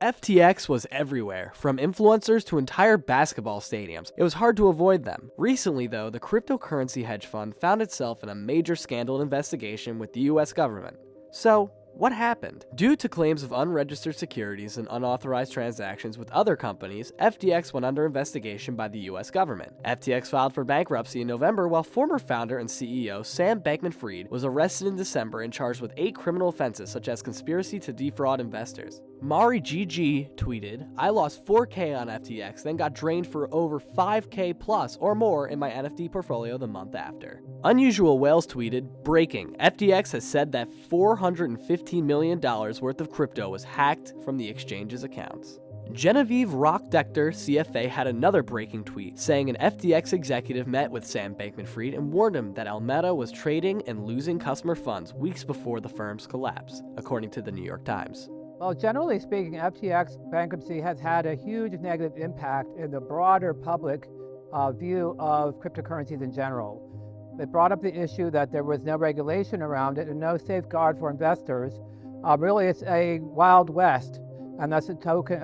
FTX was everywhere, from influencers to entire basketball stadiums. It was hard to avoid them. Recently, though, the cryptocurrency hedge fund found itself in a major scandal investigation with the US government. So, what happened? Due to claims of unregistered securities and unauthorized transactions with other companies, FTX went under investigation by the US government. FTX filed for bankruptcy in November, while former founder and CEO Sam Bankman-Fried was arrested in December and charged with 8 criminal offenses such as conspiracy to defraud investors. Mari GG tweeted, "I lost 4K on FTX, then got drained for over 5K plus or more in my NFT portfolio the month after." Unusual Whales tweeted, "Breaking. FTX has said that $415 million worth of crypto was hacked from the exchange's accounts." Genevieve Rockdechter, CFA, had another breaking tweet, saying an FTX executive met with Sam Bankman-Fried and warned him that Alameda was trading and losing customer funds weeks before the firm's collapse, according to the New York Times. Well, generally speaking, FTX bankruptcy has had a huge negative impact in the broader public view of cryptocurrencies in general. It brought up the issue that there was no regulation around it and no safeguard for investors. Really, it's a wild west, and that's a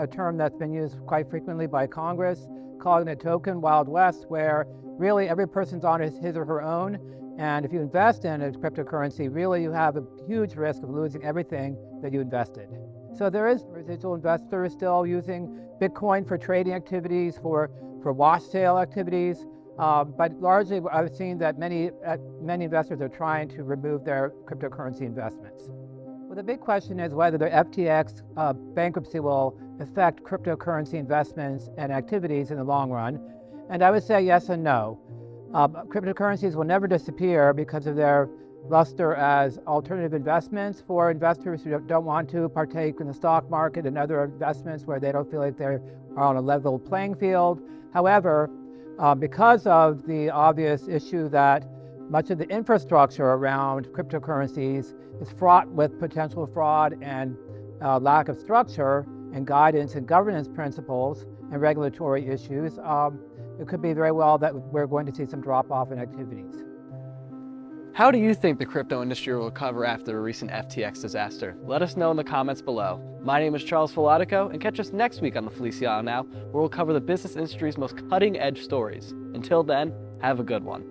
term that's been used quite frequently by Congress, calling it token wild west, where really every person's on his or her own. And if you invest in a cryptocurrency, really you have a huge risk of losing everything that you invested. So there is residual investors still using Bitcoin for trading activities, for wash sale activities, but largely I've seen that many investors are trying to remove their cryptocurrency investments. Well, the big question is whether the FTX bankruptcy will affect cryptocurrency investments and activities in the long run, and I would say yes and no. Cryptocurrencies will never disappear because of their luster as alternative investments for investors who don't want to partake in the stock market and other investments where they don't feel like they are on a level playing field. However, because of the obvious issue that much of the infrastructure around cryptocurrencies is fraught with potential fraud and lack of structure and guidance and governance principles and regulatory issues, it could be very well that we're going to see some drop-off in activities. How do you think the crypto industry will recover after the recent FTX disaster? Let us know in the comments below. My name is Charles Feliciano, and catch us next week on the Feliciano Now, where we'll cover the business industry's most cutting-edge stories. Until then, have a good one.